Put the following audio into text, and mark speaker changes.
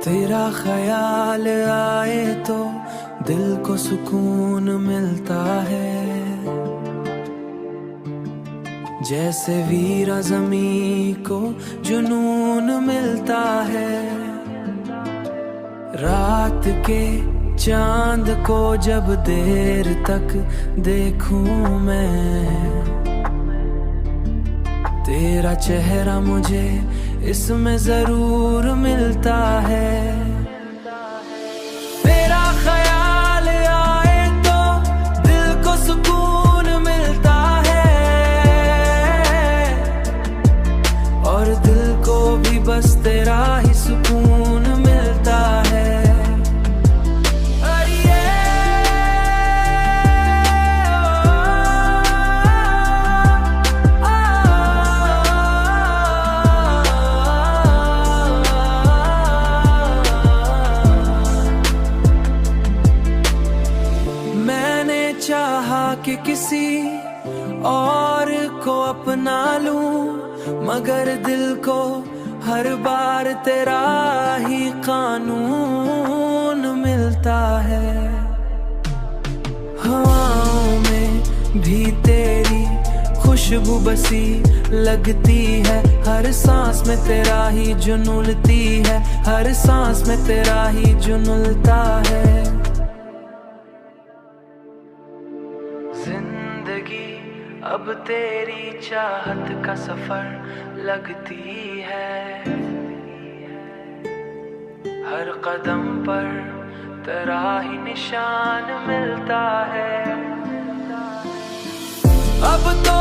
Speaker 1: तेरा ख्याल आए तो दिल को सुकून मिलता है, जैसे वीरा ज़मीं को जुनून मिलता है। रात के चांद को जब देर तक देखूं मैं, तेरा चेहरा मुझे इसमें जरूर मिलता है। तेरा ख्याल आए तो दिल को सुकून मिलता है, और दिल को भी बस तेरा ही सुकून मिलता है। चाहा कि किसी और को अपना लूं, मगर दिल को हर बार तेरा ही कानून मिलता है। हवाओं में भी तेरी खुशबू बसी लगती है, हर सांस में तेरा ही जुनूलती है, हर सांस में तेरा ही जुनूलता है। जिंदगी अब तेरी चाहत का सफर लगती है, हर कदम पर तेरा ही निशान मिलता है। अब तो